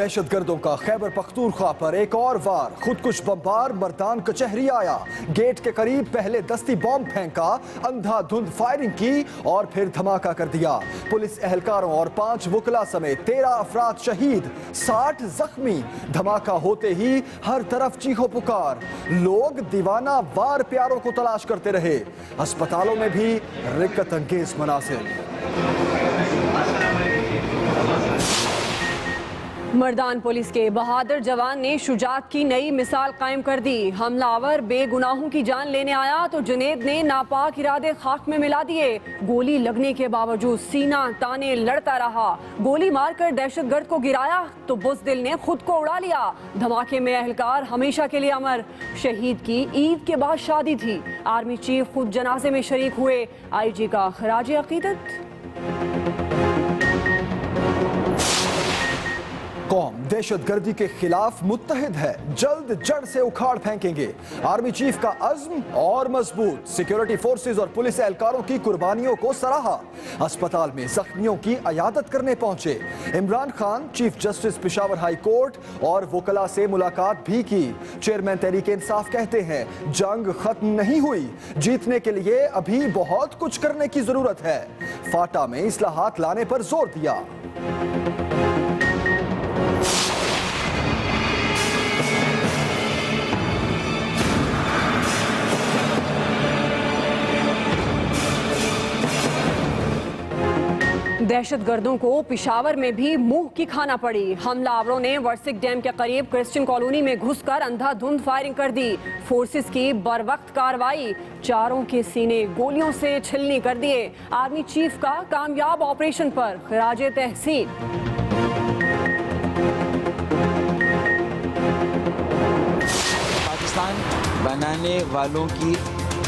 दहशतगर्दों का खैबर पख्तूनख्वा पर एक और वार, खुदकुश बमबार मर्दान कचहरी आया। गेट के करीब पहले दस्ती बॉम्ब फेंका, अंधाधुंध फायरिंग की और फिर धमाका कर दिया। पुलिस एहलकारों और 5 वकला समेत 13 अफराद शहीद, 60 जख्मी। धमाका होते ही हर तरफ चीखो पुकार, लोग दीवाना वार प्यारों को तलाश करते रहे। अस्पतालों में भी रिक्कत अंगेज मनासिर। मर्दान पुलिस के बहादुर जवान ने शुजात की नई मिसाल कायम कर दी। हमलावर बेगुनाहों की जान लेने आया तो जुनेद ने नापाक इरादे खाक में मिला दिए। गोली लगने के बावजूद सीना ताने लड़ता रहा। गोली मारकर दहशतगर्द को गिराया तो बुज़दिल ने खुद को उड़ा लिया। धमाके में एहलकार हमेशा के लिए अमर। शहीद की ईद के बाद शादी थी। आर्मी चीफ खुद जनाजे में शरीक हुए। IG का खराज अकीदत। कौम दहशतगर्दी के खिलाफ मुत्तहिद है, जल्द जड़ से उखाड़ फेंकेंगे। आर्मी चीफ का अज़्म और मजबूत। सिक्योरिटी फोर्सेस और पुलिस एहलकारों की कुर्बानियों को सराहा। अस्पताल में जख्मियों की अयादत करने पहुंचे। Imran Khan chief justice Peshawar high court और वकला से मुलाकात भी की। चेयरमैन तहरीक इंसाफ कहते हैं जंग खत्म नहीं हुई, जीतने के लिए अभी बहुत कुछ करने की जरूरत है। फाटा में इस्लाहात लाने पर जोर दिया। दहशतगर्दों को पिशावर में भी मुंह की खाना पड़ी। हमलावरों ने वर्सिक डैम के करीब क्रिश्चियन कॉलोनी में घुसकर अंधाधुंध फायरिंग कर दी। फोर्सेस की बरवक्त कार्रवाई, चारों के सीने गोलियों से छिलनी कर दिए। आर्मी चीफ का कामयाब ऑपरेशन पर खिराजे तहसीन। पाकिस्तान बनाने वालों की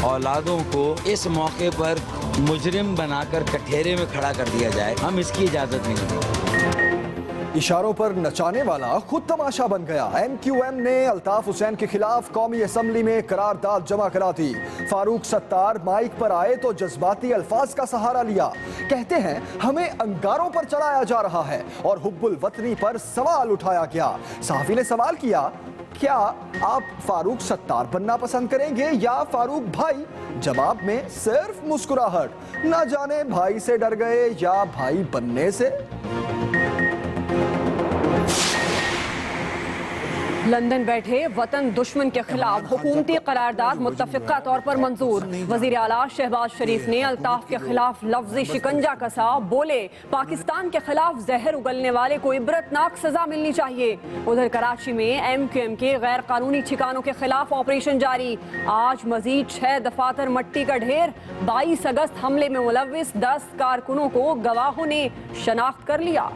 औलादों को इस मौके पर मुजरिम बनाकर कठेरे में खड़ा कर दिया जाए, हम इसकी इजाजत नहीं देंगे। इशारों पर नचाने वाला खुद तमाशा बन गया। MQM ने अल्ताफ हुसैन के खिलाफ कौमी असम्बली में करारदाद जमा करा दी। फारूक सत्तार माइक पर आए तो जज्बाती अल्फाज का सहारा लिया। कहते हैं हमें अंगारों पर चढ़ाया जा रहा है और हुब्बुल वतनी पर सवाल उठाया गया। सहाफी ने सवाल किया, क्या आप फारूक सत्तार बनना पसंद करेंगे या फारूक भाई? जवाब में सिर्फ मुस्कुराहट। ना जाने भाई से डर गए या भाई बनने से। लंदन बैठे वतन दुश्मन के खिलाफ हुकूमती करारदाद मुत्तफिका तौर पर मंजूर। वजीर आला शहबाज शरीफ ने अल्ताफ के खिलाफ लफ्जी शिकंजा कसा। बोले पाकिस्तान के खिलाफ जहर उगलने वाले को इबरतनाक सजा मिलनी चाहिए। उधर कराची में MQM के गैर कानूनी ठिकानों के खिलाफ ऑपरेशन जारी। आज मजीद 6 दफातर मट्टी का ढेर। 22 अगस्त हमले में मुलव्विस 10 कारकुनों को गवाहों ने शनाख्त कर लिया।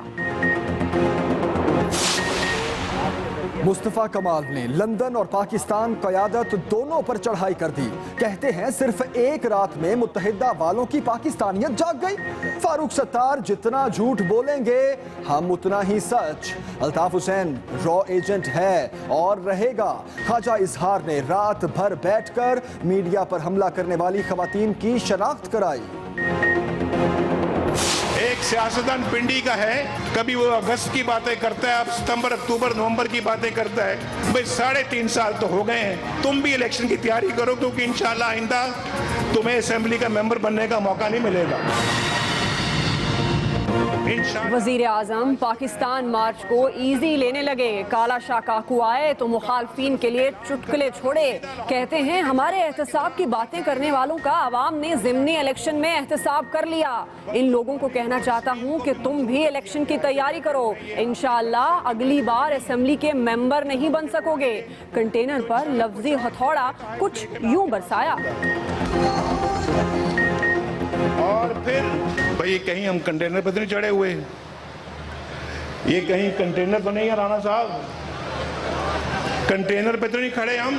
मुस्तफा कमाल ने लंदन और पाकिस्तान क़यादत दोनों पर चढ़ाई कर दी। कहते हैं सिर्फ एक रात में मुत्तहिदा वालों की पाकिस्तानियत जाग गई। फारूक सत्तार जितना झूठ बोलेंगे हम उतना ही सच। अल्ताफ हुसैन रॉ एजेंट है और रहेगा। ख्वाजा इजहार ने रात भर बैठकर मीडिया पर हमला करने वाली खवातीन की शनाख्त कराई। एक सियासतदान पिंडी का है, कभी वो अगस्त की बातें करता है, अब सितंबर अक्टूबर नवंबर की बातें करता है। भाई 3.5 साल तो हो गए हैं, तुम भी इलेक्शन की तैयारी करो क्योंकि इंशाल्लाह आइंदा तुम्हें असेंबली का मेंबर बनने का मौका नहीं मिलेगा। वजीर आजम पाकिस्तान मार्च को इजी लेने लगे। काला शाह काकू आए तो मुखालफीन के लिए चुटकुले छोड़े। कहते हैं हमारे एहतसाब की बातें करने वालों का आवाम ने ज़िमनी इलेक्शन में एहतसाब कर लिया। इन लोगों को कहना चाहता हूँ कि तुम भी इलेक्शन की तैयारी करो। इंशाअल्लाह अगली बार असेंबली के मेंबर नहीं बन सकोगे। कंटेनर पर लफ्जी हथौड़ा कुछ यूं बरसाया। और फिर भाई कहीं हम कंटेनर पर नहीं चढ़े हुए, ये कहीं कंटेनर तो नहीं है राणा साहब, कंटेनर पे तो नहीं खड़े हम।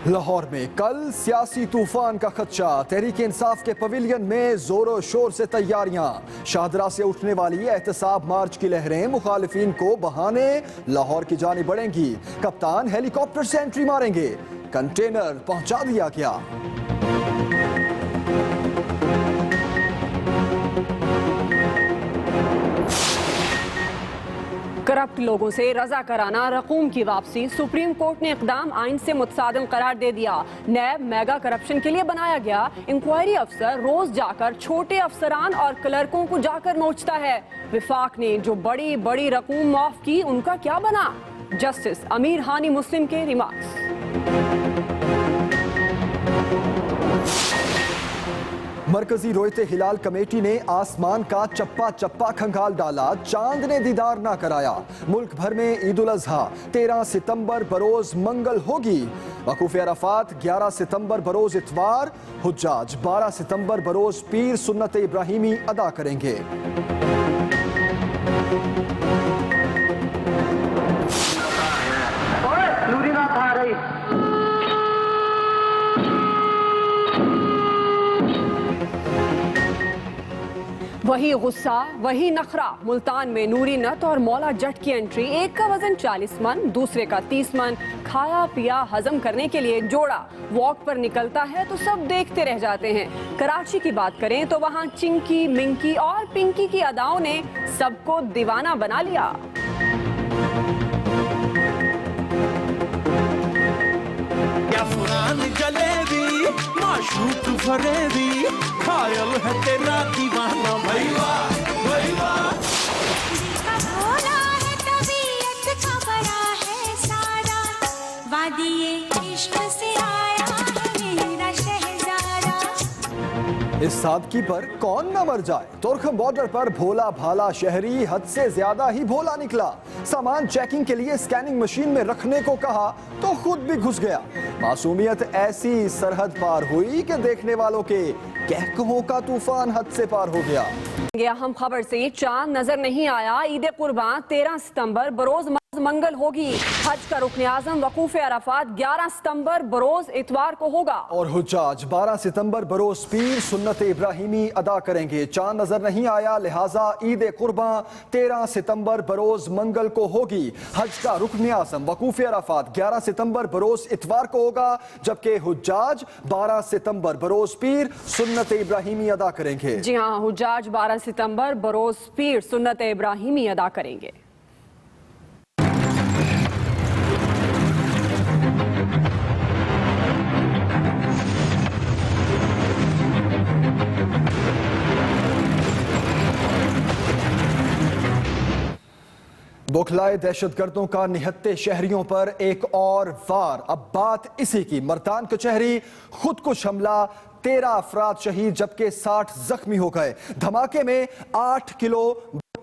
लाहौर में कल सियासी तूफान का खदशा। तहरीक इंसाफ के पवेलियन में जोरों शोर से तैयारियां। शाहदरा से उठने वाली एहतसाब मार्च की लहरें मुखालिफिन को बहाने लाहौर की जानिब बढ़ेंगी। कप्तान हेलीकॉप्टर से एंट्री मारेंगे। कंटेनर पहुंचा दिया गया। करप्ट लोगों से रजा कराना रकूम की वापसी। सुप्रीम कोर्ट ने इकदाम आइन से मुतसादिम करार दे दिया। नैब मेगा करप्शन के लिए बनाया गया इंक्वायरी अफसर रोज जाकर छोटे अफसरान और क्लर्कों को जाकर नोचता है। विफाक ने जो बड़ी बड़ी रकूम माफ की, उनका क्या बना? जस्टिस अमीर हानी मुस्लिम के रिमार्क्स। मरकजी रोयते हिलाल कमेटी ने आसमान का चप्पा चप्पा खंगाल डाला, चांद ने दीदार ना कराया। मुल्क भर में ईद उल अजहा 13 सितंबर बरोज मंगल होगी। वकूफ अरफात 11 सितंबर बरोज इतवार, हुज्जाज 12 सितंबर बरोज पीर सुन्नत इब्राहिमी अदा करेंगे। वही गुस्सा वही नखरा। मुल्तान में नूरी नत और मौला जट की एंट्री। एक का वजन 40 मन, दूसरे का 30 मन। खाया पिया हजम करने के लिए जोड़ा वॉक पर निकलता है तो सब देखते रह जाते हैं। कराची की बात करें तो वहाँ चिंकी, मिंकी और पिंकी की अदाओं ने सबको दीवाना बना लिया। जलेबी माशूक फरेबी खायल है तेरा दीवाना भैया भैया। भोला है तबीयत का बड़ा है सारा, वादिये इश्क से आया है मेरा शहजादा। इस सादगी पर कौन न मर जाए। तुर्खम बॉर्डर पर भोला भाला शहरी हद से ज्यादा ही भोला निकला। सामान चेकिंग के लिए स्कैनिंग मशीन में रखने को कहा तो खुद भी घुस गया। मासूमियत ऐसी सरहद पार हुई कि देखने वालों के कहकहों का तूफान हद से पार हो गया। हम खबर से चांद नजर नहीं आया। ईद कुर्बान 13 सितंबर बरोज मंगल होगी। हज का रुकन आजम वकूफ अरफात 11 सितंबर बरोज इतवार को होगा और हुज्जाज 12 सितंबर बरोज पीर सुन्नत इब्राहिमी अदा करेंगे। चांद नजर नहीं आया, लिहाजा ईद कुर्बान 13 सितंबर बरोज मंगल को होगी। हज का रुकन आजम वकूफ अरफात 11 सितंबर बरोज इतवार को होगा, जबकि हुज्जाज 12 सितंबर बरोज पीर सुन्नत इब्राहिमी अदा करेंगे। जी हाँ, हुज्जाज 12 सितंबर बरोज पीर सुन्नत इब्राहिमी अदा करेंगे। बौखलाए दहशतगर्दों का निहत्ते शहरियों पर एक और वार। अब बात इसी की। मर्दान कचहरी खुदकुश हमला, 13 अफराद शहीद जबकि 60 जख्मी हो गए। धमाके में 8 किलो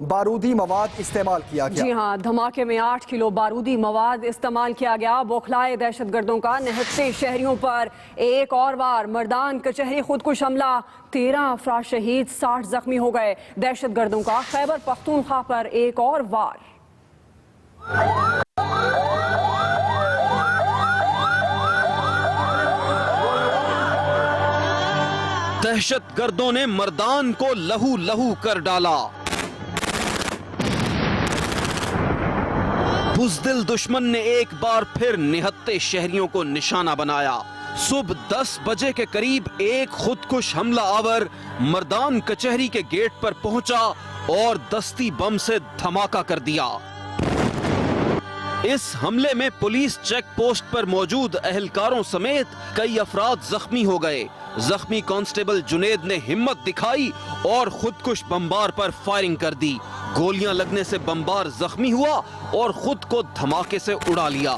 बारूदी मवाद इस्तेमाल किया गया। जी हाँ, धमाके में 8 किलो बारूदी मवाद इस्तेमाल किया गया। बौखलाए दहशतगर्दों का निहत्ते शहरियों पर एक और वार। मर्दान कचहरी खुदकुश हमला, 13 अफराद शहीद, 60 जख्मी हो गए। दहशतगर्दों का खैबर पख्तूनख्वा पर एक और वार। दहशतगर्दों ने मर्दान को लहू लहू कर डाला। बुज़दिल दुश्मन ने एक बार फिर निहत्ते शहरियों को निशाना बनाया। सुबह 10 बजे के करीब एक खुदकुश हमला आवर मर्दान कचहरी के गेट पर पहुंचा और दस्ती बम से धमाका कर दिया। इस हमले में पुलिस चेक पोस्ट पर मौजूद अहलकारों समेत कई अफराद जख्मी हो गए। जख्मी कांस्टेबल जुनेद ने हिम्मत दिखाई और खुदकुश बमबार पर फायरिंग कर दी। गोलियां लगने से बमबार जख्मी हुआ और खुद को धमाके से उड़ा लिया।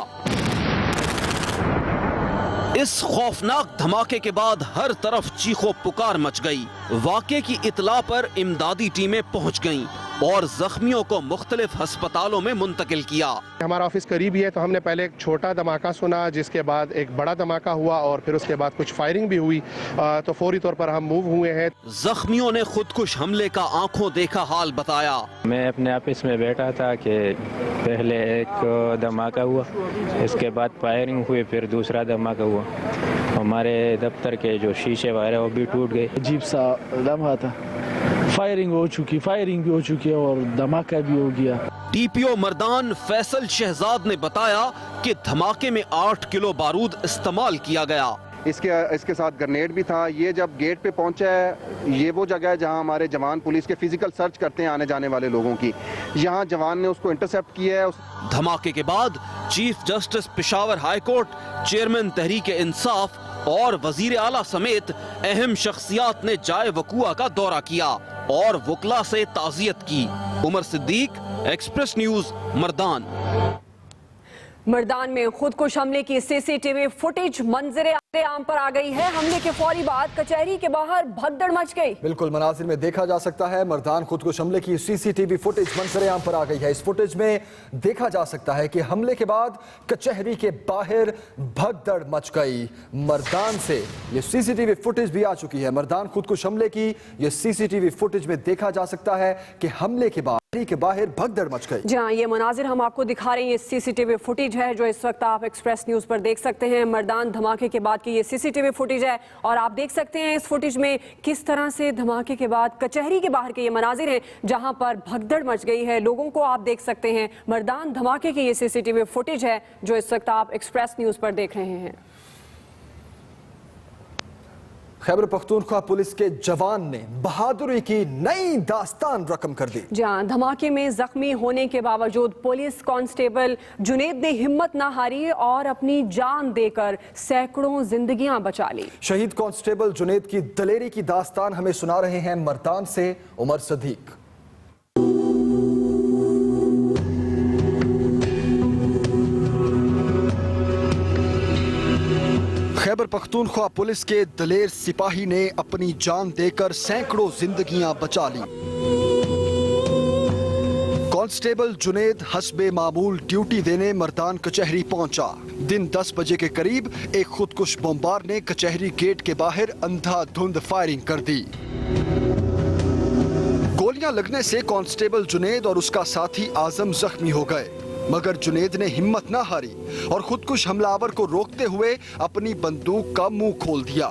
इस खौफनाक धमाके के बाद हर तरफ चीखों पुकार मच गई। वाक़े की इतला पर इमदादी टीमें पहुंच गईं और जख्मियों को मुख्तलिफ अस्पतालों में मुंतकिल किया। हमारा ऑफिस करीब ही है, तो हमने पहले एक छोटा धमाका सुना, जिसके बाद एक बड़ा धमाका हुआ और फिर उसके बाद कुछ फायरिंग भी हुई, तो फौरी तौर पर हम मूव हुए हैं। जख्मियों ने खुदकुश हमले का आंखों देखा हाल बताया। मैं अपने ऑफिस में बैठा था कि पहले एक धमाका हुआ, इसके बाद फायरिंग हुई, फिर दूसरा धमाका हुआ। हमारे दफ्तर के जो शीशे वगैरह वो भी टूट गए। अजीब सा लम्हा था। फायरिंग भी हो चुकी है और धमाका भी हो गया। टीपीओ मर्दान फैसल शहजाद ने बताया कि धमाके में 8 किलो बारूद इस्तेमाल किया गया। इसके साथ ग्रेनेड भी था। ये जब गेट पे पहुंचा है, ये वो जगह है जहां हमारे जवान पुलिस के फिजिकल सर्च करते हैं आने जाने वाले लोगों की। यहाँ जवान ने उसको इंटरसेप्ट किया है। धमाके के बाद chief justice Peshawar high court, chairman Tehreek Insaf और वजीर आला समेत अहम शख्सियात ने जाए वकुआ का दौरा किया और वकला से ताज़ियत की। Umar Siddique, express news, Mardan. मर्दान में खुदकुश हमले की सीसीटीवी फुटेज मंजरे आम पर आ गई है। हमले के फौरी बाद कचहरी के बाहर भगदड़ मच गई। बिल्कुल, मनाजिर में देखा जा सकता है मर्दान खुदकुश हमले की सीसीटीवी फुटेज मंजरे आम पर आ गई है। इस फुटेज में देखा जा सकता है कि हमले के बाद कचहरी के बाहर भगदड़ मच गई। मर्दान से ये सीसीटीवी फुटेज भी आ चुकी है। मर्दान खुदकुश हमले की ये सीसीटीवी फुटेज में देखा जा सकता है कि हमले के बाद के बाहर भगदड़ मच गई। जी हाँ, ये मनाजिर हम आपको दिखा रहे हैं। ये सीसीटीवी फुटेज है जो इस वक्त आप एक्सप्रेस न्यूज पर देख सकते हैं। मर्दान धमाके के बाद की ये सीसीटीवी फुटेज है और आप देख सकते हैं इस फुटेज में किस तरह से धमाके के बाद कचहरी के बाहर के ये मनाजिर हैं जहां पर भगदड़ मच गई है। लोगों को आप देख सकते हैं। मर्दान धमाके की ये सीसीटीवी फुटेज है जो इस वक्त आप एक्सप्रेस न्यूज पर देख रहे हैं। खैबर पख्तूनख्वा पुलिस के जवान ने बहादुरी की नई दास्तान रकम कर दी। जहां धमाके में जख्मी होने के बावजूद पुलिस कांस्टेबल जुनेद ने हिम्मत न हारी और अपनी जान देकर सैकड़ों जिंदगियां बचा ली। शहीद कांस्टेबल जुनेद की दलेरी की दास्तान हमें सुना रहे हैं मर्दान से उमर सदीक। खैबर पख्तूनख्वा पुलिस के दलेर सिपाही ने अपनी जान देकर सैकड़ों जिंदगियां बचा ली। कांस्टेबल जुनेद हस्बे मामूल ड्यूटी देने मर्दान कचहरी पहुंचा। दिन 10 बजे के करीब एक खुदकुश बमबार ने कचहरी गेट के बाहर अंधाधुंध फायरिंग कर दी। गोलियां लगने से कांस्टेबल जुनेद और उसका साथी आजम जख्मी हो गए, मगर जुनेद ने हिम्मत न हारी और खुदकुश हमलावर को रोकते हुए अपनी बंदूक का मुंह खोल दिया।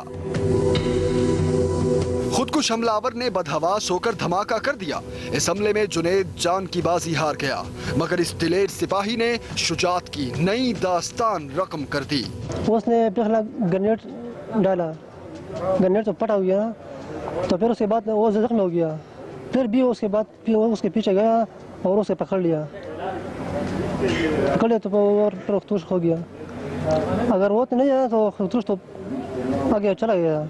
खुदकुश हमलावर ने बदहवास होकर धमाका कर दिया। इस हमले में जुनेद जान की बाजी हार गया, मगर इस दिलेर सिपाही ने शुजात की नई दास्तान रकम कर दी। उसने पहला ग्रेनेड डाला, ग्रेनेड तो फटा हुआ, तो फिर उसके बाद वो जख्मी हो गया। फिर भी उसके बाद उसके पीछे गया और उसे पकड़ लिया, तो खुदकुश हो गया। अगर वो तो नहीं आया तो खुदकुश तो आगे चला गया।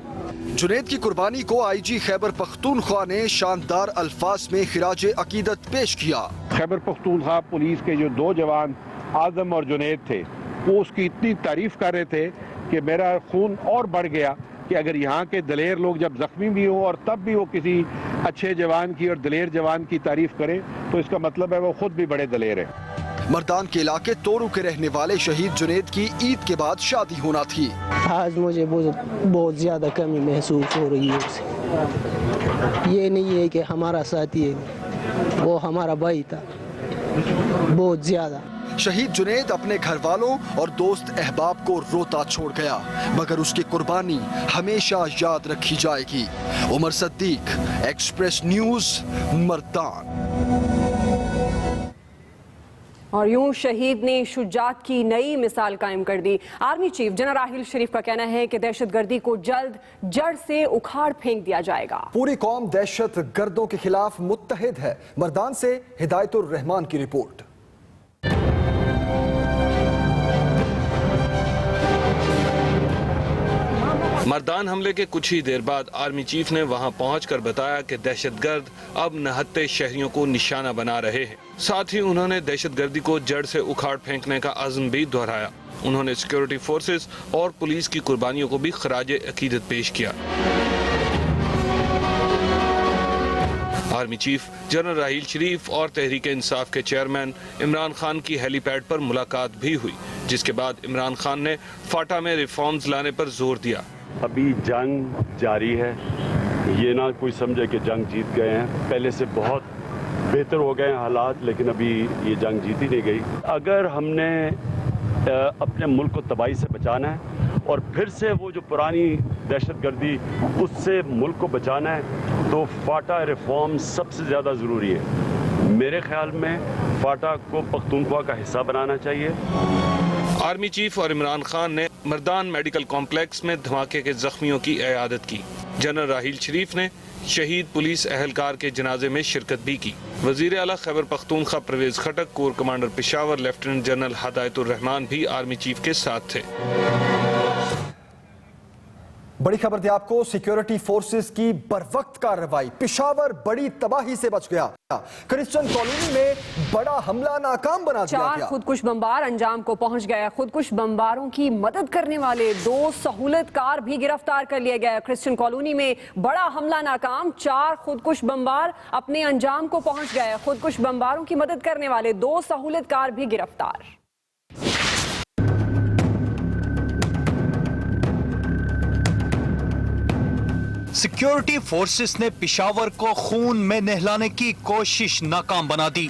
जुनेद की कुर्बानी को आईजी खैबर पख्तूनख्वा ने शानदार अल्फाज में खिराज अकीदत पेश किया। खैबर पख्तूनख्वा पुलिस के जो 2 जवान आजम और जुनेद थे, वो उसकी इतनी तारीफ कर रहे थे कि मेरा खून और बढ़ गया कि अगर यहाँ के दलेर लोग जब जख्मी भी हो और तब भी वो किसी अच्छे जवान की और दलेर जवान की तारीफ करें तो इसका मतलब है वो खुद भी बड़े दलेर हैं। मर्दान के इलाके तोरू के रहने वाले शहीद जुनेद की ईद के बाद शादी होना थी। आज मुझे बहुत ज्यादा कमी महसूस हो रही है उसे। ये नहीं है कि हमारा साथी है, वो हमारा भाई था, बहुत ज्यादा। शहीद जुनेद अपने घर वालों और दोस्त अहबाब को रोता छोड़ गया, मगर उसकी कुर्बानी हमेशा याद रखी जाएगी। Umar Siddique, express news, Mardan. और यूं शहीद ने शुजात की नई मिसाल कायम कर दी। आर्मी चीफ जनरल राहिल शरीफ का कहना है कि दहशतगर्दी को जल्द जड़ से उखाड़ फेंक दिया जाएगा। पूरी कौम दहशत गर्दों के खिलाफ मुत्तहिद है। मर्दान से हिदायतुर रहमान की रिपोर्ट। मर्दान हमले के कुछ ही देर बाद आर्मी चीफ ने वहां पहुंचकर बताया कि दहशतगर्द अब नहत्ते शहरियों को निशाना बना रहे हैं। साथ ही उन्होंने दहशतगर्दी को जड़ से उखाड़ फेंकने का अज़्म भी दोहराया। उन्होंने सिक्योरिटी फोर्सेस और पुलिस की कुर्बानियों को भी खराज अकीदत पेश किया। आर्मी चीफ जनरल राहिल शरीफ और तहरीक इंसाफ के चेयरमैन इमरान खान की हेलीपैड पर मुलाकात भी हुई, जिसके बाद इमरान खान ने फाटा में रिफॉर्म्स लाने पर जोर दिया। अभी जंग जारी है, ये ना कोई समझे कि जंग जीत गए हैं। पहले से बहुत बेहतर हो गए हैं हालात, लेकिन अभी ये जंग जीती नहीं गई। अगर हमने अपने मुल्क को तबाही से बचाना है और फिर से वो जो पुरानी दहशतगर्दी उससे मुल्क को बचाना है तो फाटा रिफॉर्म सबसे ज़्यादा ज़रूरी है। मेरे ख्याल में फाटा को पख्तूनख्वा का हिस्सा बनाना चाहिए। आर्मी चीफ और इमरान खान ने मर्दान मेडिकल कॉम्प्लेक्स में धमाके के जख्मियों की इयादत की। जनरल राहील शरीफ ने शहीद पुलिस एहलकार के जनाजे में शिरकत भी की। वजीर आला Khyber Pakhtunkhwa Pervez Khattak, corps commander Peshawar lieutenant general Hidayatur Rehman भी आर्मी चीफ के साथ थे। बड़ी खबर थी आपको, सिक्योरिटी फोर्सेस की बरवक्त कार्रवाई, पेशावर बड़ी तबाही से बच गया। क्रिश्चियन कॉलोनी में बड़ा हमला नाकाम बना दिया गया। 4 खुदकुश बमबार अंजाम को पहुंच गए। खुदकुश बमबारों की मदद करने वाले 2 सहूलतकार भी गिरफ्तार कर लिए गए। क्रिश्चियन कॉलोनी में बड़ा हमला नाकाम, 4 खुदकुश बमबार अपने अंजाम को पहुंच गए। खुदकुश बमबारों की मदद करने वाले 2 सहूलतकार भी गिरफ्तार। सिक्योरिटी फोर्सेस ने पेशावर को खून में नहलाने की कोशिश नाकाम बना दी।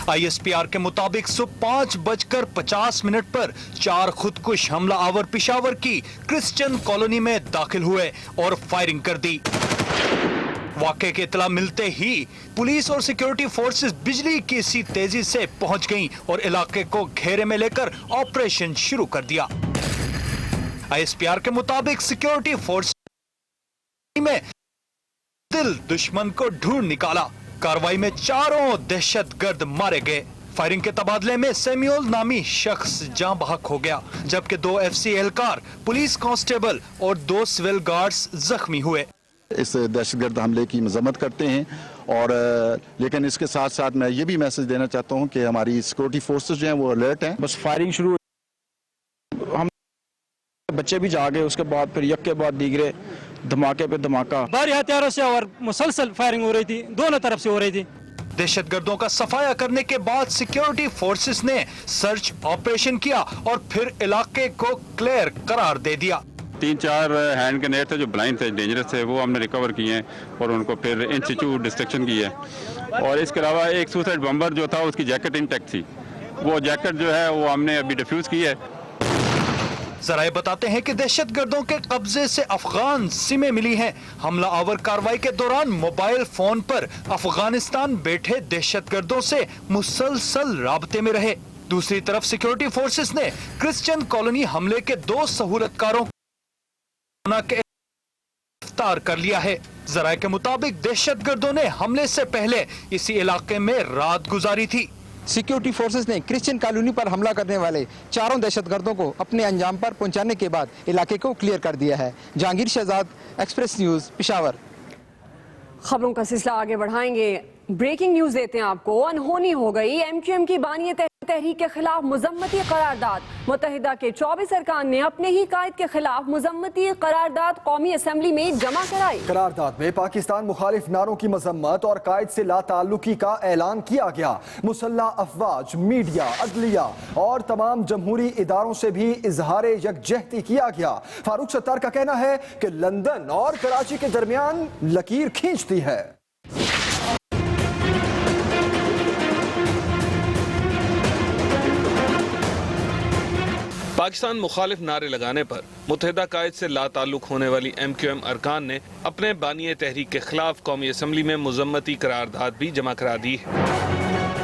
ISPR के मुताबिक सुबह 5:50 पर 4 खुदकुश हमला आवर पेशावर की क्रिश्चियन कॉलोनी में दाखिल हुए और फायरिंग कर दी। वाकये की इत्तला मिलते ही पुलिस और सिक्योरिटी फोर्सेस बिजली की सी तेजी से पहुंच गईं और इलाके को घेरे में लेकर ऑपरेशन शुरू कर दिया। ISPR के मुताबिक सिक्योरिटी फोर्स में दिल दुश्मन को ढूंढ निकाला। कार्रवाई में 4 दहशतगर्द मारे गए। फायरिंग के तबादले में सैमुअल नामी शख्स जान बहक हो गया, जबकि 2 FC एहलकार, पुलिस कांस्टेबल और 2 सिविल गार्ड्स जख्मी हुए। इस दहशतगर्द हमले की मजम्मत करते हैं और लेकिन इसके साथ साथ मैं ये भी मैसेज देना चाहता हूं कि हमारी सिक्योरिटी फोर्सेस जो हैं वो अलर्ट हैं। बस फायरिंग शुरू, हम बच्चे भी जागे, उसके बाद फिर यक के बाद दीगरे धमाके पे धमाका, भारी हथियारों से और मुसलसल फायरिंग हो रही थी, दोनों तरफ से हो रही थी। दहशतगर्दों का सफाया करने के बाद सिक्योरिटी फोर्सेस ने सर्च ऑपरेशन किया और फिर इलाके को क्लियर करार दे दिया। 3-4 हैंड ग्रेनेड थे जो ब्लाइंड थे, डेंजरस थे, वो हमने रिकवर किए हैं और उनको फिर इंस्टीट्यूट डिस्ट्रक्शन की है। और इसके अलावा एक सुसाइड बम्बर जो था उसकी जैकेट इंटैक्ट थी, वो जैकेट जो है वो हमने अभी डिफ्यूज की है। जराये बताते हैं कि दहशतगर्दों के कब्जे से अफगान सिमें मिली हैं। हमला आवर कार्रवाई के दौरान मोबाइल फोन पर अफगानिस्तान बैठे दहशतगर्दों से मुसलसल राब्ते में रहे। दूसरी तरफ सिक्योरिटी फोर्सेस ने क्रिश्चियन कॉलोनी हमले के 2 सहूलतकारों को गिरफ्तार कर लिया है। जराये के मुताबिक दहशतगर्दों ने हमले से पहले इसी इलाके में रात गुजारी थी। सिक्योरिटी फोर्सेस ने क्रिश्चियन कॉलोनी पर हमला करने वाले 4 दहशतगर्दों को अपने अंजाम पर पहुंचाने के बाद इलाके को क्लियर कर दिया है। Jahangir Shahzad, express news, Peshawar. खबरों का सिलसिला आगे बढ़ाएंगे। ब्रेकिंग न्यूज देते हैं आपको। अनहोनी हो गई, MQM की बानी तहरीक के खिलाफ मुजम्मती करारदाद। मुत्तहिदा के 24 अरकान ने अपने ही कायद के खिलाफ मुजम्मती करारदाद कौमी असम्बली में जमा कराई। करारदाद में पाकिस्तान मुखालिफ नारों की मजम्मत और कायद से लाताल्लुकी का ऐलान किया गया। मुसल्ला अफवाज, मीडिया, अदलिया और तमाम जमहूरी इदारों से भी इजहार यकजहती किया गया। फारूक सत्तार का कहना है कि लंदन और कराची के दरमियान लकीर खींचती है। पाकिस्तान मुखालिफ नारे लगाने पर मुत्तहिदा कायद से लाताल्लुक होने वाली MQM अरकान ने अपने बानी तहरीक के खिलाफ कौमी असम्बली में मुजम्मती करारदाद भी जमा करा दी है।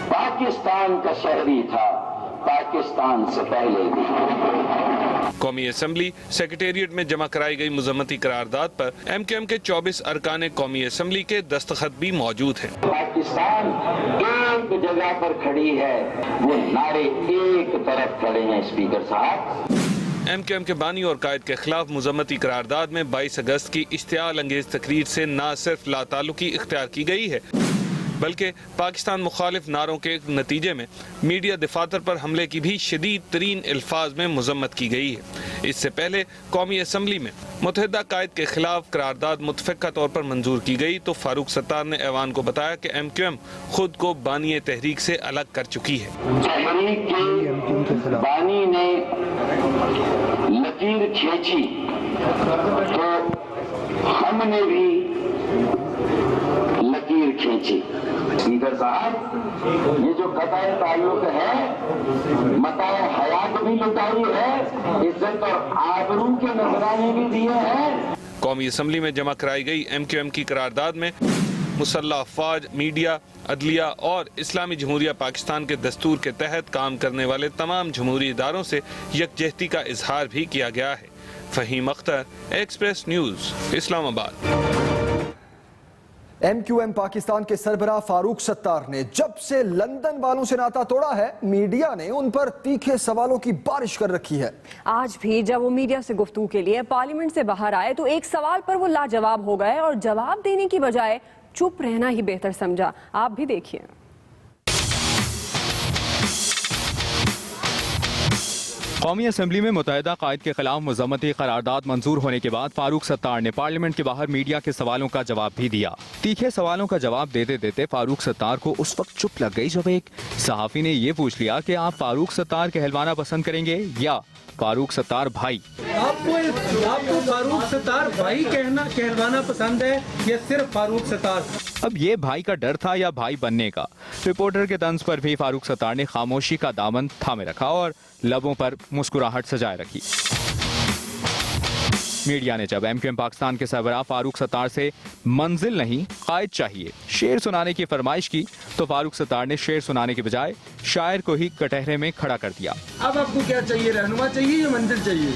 पाकिस्तान का शहरी था, पाकिस्तान से पहले भी। कौमी असम्बली सेक्रेटेरिएट में जमा कराई गई मुजम्मती करारदाद पर MQM के 24 अरकान कौमी असम्बली के दस्तखत भी मौजूद हैं। पाकिस्तान एक जगह पर खड़ी है, वो नारे एक तरफ खड़े हैं। स्पीकर साहब, MQM के बानी और कायद के खिलाफ मुजम्मती करारदाद में 22 अगस्त की इश्तियाल अंगेज तकरीर से न सिर्फ लाताल्लुकी इख्तियार की गई है, बल्कि पाकिस्तान मुखालिफ नारों के नतीजे में मीडिया दफातर पर हमले की भी शदीद तरीन अल्फाज में मुजम्मत की गई है। इससे पहले कौमी असम्बली में मुत्तहिदा कायद के खिलाफ करारदाद मुतफ़क़ा तौर पर मंजूर की गई तो फारूक सत्तार ने ऐवान को बताया कि MQM खुद को बानी तहरीक से अलग कर चुकी है। तहरीक के बानी ने लकीर खींची तो हमने भी लकीर खींची। स्पीकर साहब, ये जो कताए ताल्लुक है, मताए हयात भी लुटाई है, इज्जत और आबरू के नजराने भी दिए हैं। कौमी असम्बली में जमा कराई गई MQM की करारदाद में मुसल्लह अफवाज, मीडिया, अदलिया और इस्लामी जमहूरिया पाकिस्तान के दस्तूर के तहत काम करने वाले तमाम जमहूरी इदारों से यकजहती का इजहार भी किया गया है। Faheem Akhtar, express news, Islamabad. MQM Pakistan के सरबराह फारूक सत्तार ने जब से लंदन वालों से नाता तोड़ा है, मीडिया ने उन पर तीखे सवालों की बारिश कर रखी है। आज भी जब वो मीडिया से गुफ्तगू के लिए पार्लियामेंट से बाहर आए तो एक सवाल पर वो लाजवाब हो गए और जवाब देने की बजाय चुप रहना ही बेहतर समझा। आप भी देखिए। कौमी असम्बली में मुत्तहिदा कायद के खिलाफ मजम्मती करारदाद मंजूर होने के बाद फारूक सत्तार ने पार्लियामेंट के बाहर मीडिया के सवालों का जवाब भी दिया। तीखे सवालों का जवाब देते देते फारूक सत्तार को उस वक्त चुप लग गई जब एक सहाफी ने ये पूछ लिया कि आप फारूक सत्तार कहलवाना पसंद करेंगे या फारूक सत्तार भाई। आपको फारूक सत्तार भाई कहलवाना पसंद है या सिर्फ फारूक सत्तार? अब ये भाई का डर था या भाई बनने का? रिपोर्टर के तंज पर भी फारूक सत्तार ने खामोशी का दामन थामे रखा और लबों पर मुस्कुराहट सजाए रखी। मीडिया ने जब MQM पाकिस्तान के सरबराह फारूक सत्तार से मंजिल नहीं कायद चाहिए, शेर सुनाने की फरमाइश की तो फारूक सत्तार ने शेर सुनाने के बजाय शायर को ही कटहरे में खड़ा कर दिया। अब आपको क्या चाहिए, रहनुमा चाहिए या मंजिल चाहिए?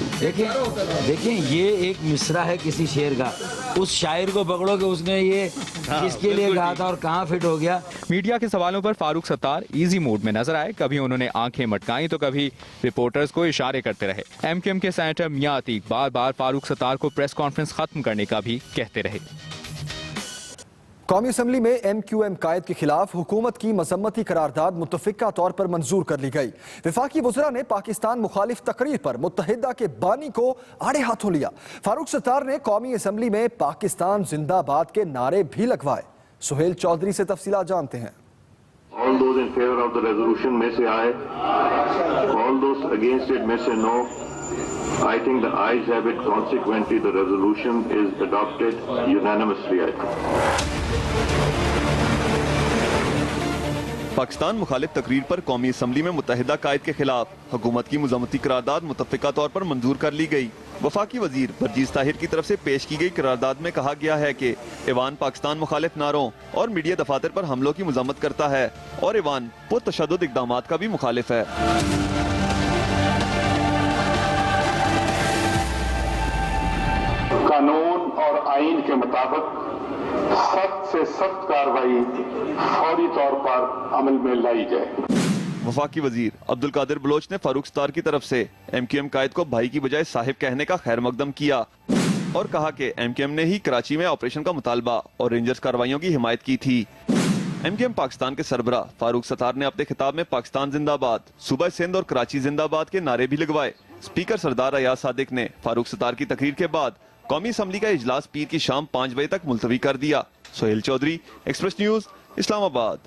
देखें ये एक मिसरा है किसी शेर का, उस शायर को पकड़ो कि उसने ये किसके लिए कहा था और कहाँ फिट हो गया। मीडिया के सवालों पर फारूक सत्तार इजी मूड में नजर आए। कभी उन्होंने आंखें मटकाई तो कभी रिपोर्टर्स को इशारे करते रहे। MQM के सेनेटर मियां अतीक बार बार फारूक सत्तार को प्रेस कॉन्फ्रेंस खत्म करने का भी कहते रहे। कौमी असम्बली में MQM कायद के खिलाफ हुकूमत की मजम्मती करारदाद मुतफिका तौर पर मंजूर कर ली गई। विफाकी वज़रा ने पाकिस्तान मुखालिफ तकरीर पर मुत्तहिदा के बानी को आड़े हाथों लिया। फारूक सत्तार ने कौमी असम्बली में पाकिस्तान जिंदाबाद के नारे भी लगवाए। सुहेल चौधरी से तफसीलात जानते हैं। All those in favor of the resolution may say aye. All those against it may say no. I think the ayes have it. Consequently, the resolution is adopted unanimously, I think. Pakistan मुखालिफ तकरीर पर कौमी assembly में मुत्तहिदा कायद के खिलाफ हुकूमत की मजम्मती करारदाद मुतफ़िका तौर पर मंजूर कर ली गई। वफाकी वजीर बरजीज़ ताहिर की तरफ से पेश की गई करारदाद में कहा गया है कि ऐवान पाकिस्तान मुखालिफ नारों और मीडिया दफातर पर हमलों की मजम्मत करता है और ऐवान पुरतशद्दुद इक़दामात का भी मुखालिफ है। कानून और आइन के मुताबिक सख्त से सख्त कार्रवाई फौरी तौर पर अमल में लाई जाए। वफाकी वजीर अब्दुल कादिर बलोच ने फारूक सत्तार की तरफ से MQM कायद को भाई की बजाय साहिब कहने का खैर मकदम किया और कहा कि MQM ने ही कराची में ऑपरेशन का मुतालबा और रेंजर्स कार्रवाइयों की हिमायत की थी। MQM पाकिस्तान के सरबराह फारूक सत्तार ने अपने खिताब में पाकिस्तान जिंदाबाद, सूबा सिंध और कराची जिंदाबाद के नारे भी लगवाए। स्पीकर सरदार अयाज सादिक ने फारूक सत्तार की तकरीर के बाद कौमी असम्बली का इजलास पीर की शाम 5 बजे तक मुलतवी कर दिया। Sohail Chaudhry, express news, Islamabad.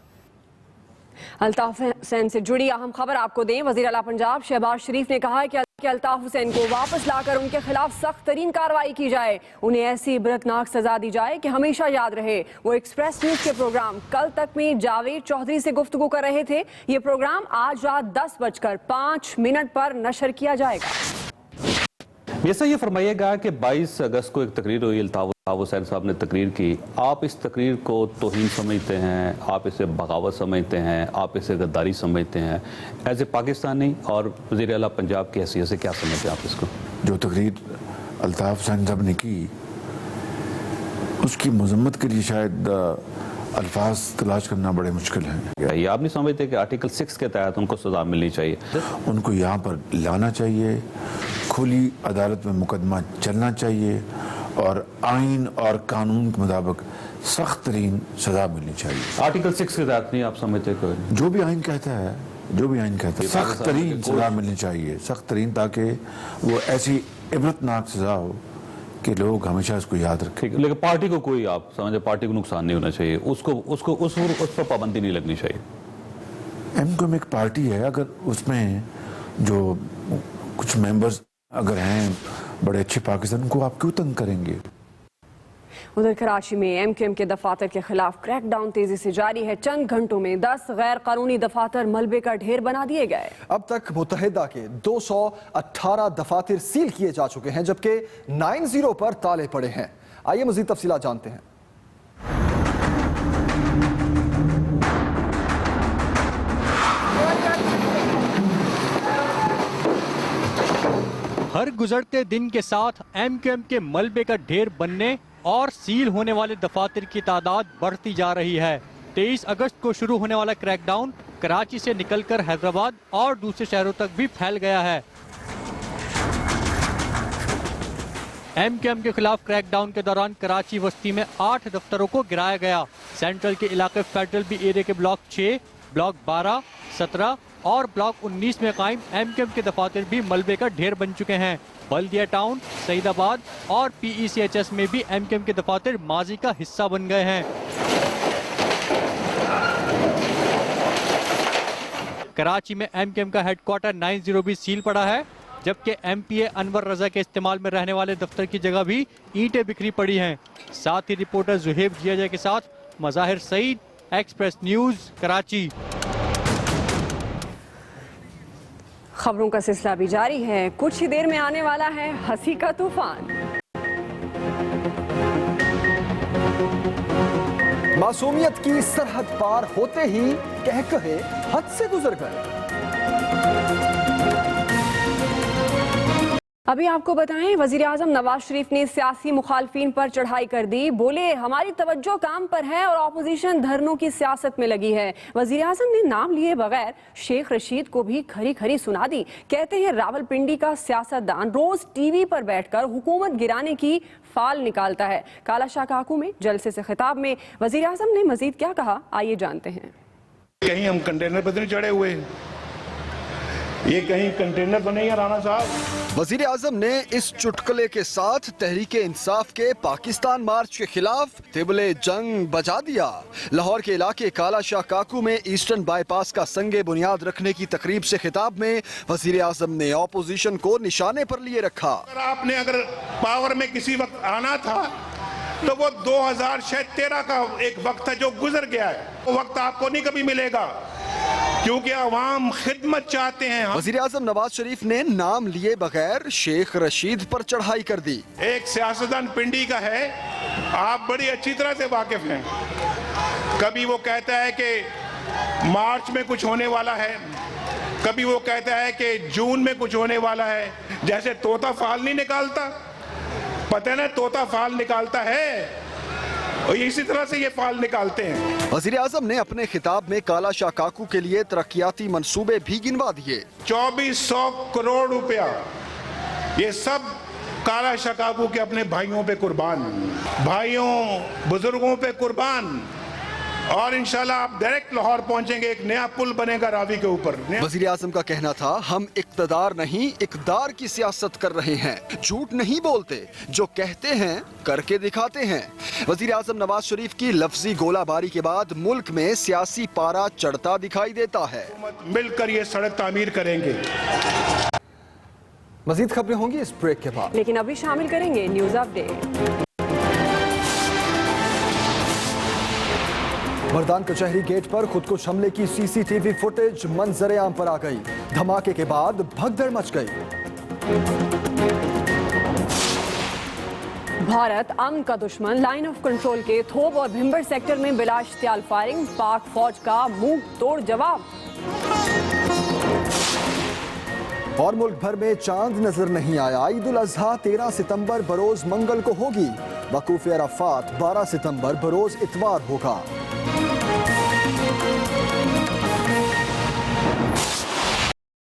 अल्ताफ हुसैन से जुड़ी अहम खबर आपको दें। वज़ीर आला पंजाब शहबाज शरीफ ने कहा है कि अल्ताफ हुसैन को वापस लाकर उनके खिलाफ सख्त तरीन कार्रवाई की जाए, उन्हें ऐसी इबरतनाक सजा दी जाए कि हमेशा याद रहे। वो एक्सप्रेस न्यूज के प्रोग्राम कल तक में जावेद चौधरी से गुफ्तगू कर रहे थे। ये प्रोग्राम आज रात 10:05 पर नशर किया जाएगा। जैसा ये फरमाइएगा कि 22 अगस्त को एक तकरीर हुई, अल्ताफ हुसैन साहब ने तकरीर की। आप इस तकरीर को तौहीन समझते हैं, आप इसे बगावत समझते हैं, आप इसे गद्दारी समझते हैं? एज ए पाकिस्तानी और वज़ीर आला पंजाब की हैसियत से क्या समझते हैं आप इसको? जो तकरीर अल्ताफ हुसैन साहब ने की उसकी मजम्मत के लिए शायद अल्फाज तलाश करना बड़े मुश्किल है। ये आप नहीं समझते कि आर्टिकल 6 के तहत उनको सजा मिलनी चाहिए? उनको यहाँ पर लाना चाहिए, खुली अदालत में मुकदमा चलना चाहिए और आइन और कानून के मुताबिक सख्त तरीन सजा मिलनी चाहिए। आर्टिकल 6 के तहत नहीं आप समझते? जो भी आइन कहता है, जो भी आइन कहता है, सख्त तरीन सजा मिलनी चाहिए, सख्त तरीन, ताकि वो ऐसी इबरतनाक सजा हो कि लोग हमेशा इसको याद रखें। लेकिन पार्टी को कोई, आप समझे, पार्टी को नुकसान नहीं होना चाहिए, उस पर पाबंदी नहीं लगनी चाहिए। MQM एक पार्टी है, अगर उसमें जो कुछ मेंबर्स अगर हैं बड़े अच्छे पाकिस्तान को आप क्यों तंग करेंगे? उधर कराची में MQM के दफातर के खिलाफ क्रैकडाउन तेजी से जारी है। चंद घंटों में 10 गैर कानूनी दफातर मलबे का ढेर बना दिए गए। अब तक मुत्तहिदा के 218 दफातर सील किए जा चुके हैं, जबकि 90 पर ताले पड़े हैं। आइए मजीद तफसीलात जानते हैं। हर गुजरते दिन के साथ MQM के मलबे का ढेर बनने और सील होने वाले दफातर की तादाद बढ़ती जा रही है। 23 अगस्त को शुरू होने वाला क्रैकडाउन कराची से निकलकर हैदराबाद और दूसरे शहरों तक भी फैल गया है। MQM के खिलाफ क्रैकडाउन के दौरान कराची बस्ती में 8 दफ्तरों को गिराया गया। सेंट्रल के इलाके फेडरल बी एरिया के ब्लॉक 6, ब्लॉक 12, 17 और ब्लॉक 19 में कायम MQM के दफातर भी मलबे का ढेर बन चुके हैं। बल्दिया टाउन, सईदाबाद और PECHS में भी MQM के दफातर माजी का हिस्सा बन गए हैं। कराची में MQM का हेडक्वार्टर 90 भी सील पड़ा है, जबकि MPA अनवर रजा के इस्तेमाल में रहने वाले दफ्तर की जगह भी ईंटें बिखरी पड़ी हैं। साथ ही रिपोर्टर जुहेब जियाजा के साथ मज़ाहिर सईद, एक्सप्रेस न्यूज़, कराची। खबरों का सिलसिला भी जारी है। कुछ ही देर में आने वाला है हंसी का तूफान। मासूमियत की सरहद पार होते ही कहकहे हद से गुजर गए। अभी आपको बताएं, वजीर आजम नवाज शरीफ ने सियासी मुखालफीन पर चढ़ाई कर दी। बोले हमारी तवज्जो काम पर है और ऑपोजिशन धरनों की सियासत में लगी है। वजीर आजम ने नाम लिए बगैर शेख रशीद को भी खरी खरी सुना दी। कहते हैं रावलपिंडी का सियासतदान रोज टीवी पर बैठकर हुकूमत गिराने की फाल निकालता है। काला शाह काकू में जलसे से खिताब में वजीर आजम ने मजीद क्या कहा, आइए जानते हैं। कहीं हम कंटेनर पर नहीं चढ़े हुए, ये कहीं कंटेनर तो नहीं है राणा साहब। वजीर आजम ने इस चुटकुले के साथ तहरीके इंसाफ के पाकिस्तान मार्च के खिलाफ तिबले जंग बजा दिया। लाहौर के इलाके काला शाह काकू में ईस्टर्न बाईपास का संगे बुनियाद रखने की तकरीब से खिताब में वजीर आजम ने ऑपोजिशन को निशाने पर लिए रखा। आपने अगर पावर में किसी वक्त आना था तो वो 2013 का एक वक्त है जो गुजर गया है। वो वक्त आपको नहीं कभी मिलेगा, क्योंकि अवाम खिदमत चाहते हैं। वजीर आजम नवाज शरीफ ने नाम लिए बगैर शेख रशीद पर चढ़ाई कर दी। एक सियासतदान पिंडी का है, आप बड़ी अच्छी तरह से वाकिफ हैं। कभी वो कहता है कि मार्च में कुछ होने वाला है, कभी वो कहता है कि जून में कुछ होने वाला है। जैसे तोता फाल नहीं निकालता, पता है ना, तोता फाल निकालता है और इसी तरह से ये फाल निकालते हैं। वजीर आजम ने अपने खिताब में काला शाह काकू के लिए तरक्याती मंसूबे भी गिनवा दिए। 2400 करोड़ रुपया, ये सब काला शाह काकू के अपने भाइयों पे कुर्बान, भाइयों बुजुर्गों पे कुर्बान। और इंशाल्लाह आप डायरेक्ट लाहौर पहुंचेंगे, एक नया पुल बनेगा रावी के ऊपर। वजीर आजम का कहना था, हम इक्तदार नहीं इकदार की सियासत कर रहे हैं, झूठ नहीं बोलते, जो कहते हैं करके दिखाते हैं। वजीर आजम नवाज शरीफ की लफ्जी गोलाबारी के बाद मुल्क में सियासी पारा चढ़ता दिखाई देता है। मिलकर ये सड़क तामीर करेंगे। मजीद खबरें होंगी इस ब्रेक के बाद, लेकिन अभी शामिल करेंगे न्यूज अपडेट। मर्दान कचहरी गेट पर खुदकुश हमले की CCTV फुटेज मंजर आम पर आ गई। धमाके के बाद भगदड़ मच गई। भारत अमन का दुश्मन, लाइन ऑफ कंट्रोल के थोब और भिंबर सेक्टर में बिला इश्तियाल फायरिंग, पाक फौज का मुंह तोड़ जवाब। और मुल्क भर में चांद नजर नहीं आया। ईद उल अजहा 13 सितंबर बरोज मंगल को होगी। वकूफ अराफात 12 सितंबर बरोज इतवार होगा।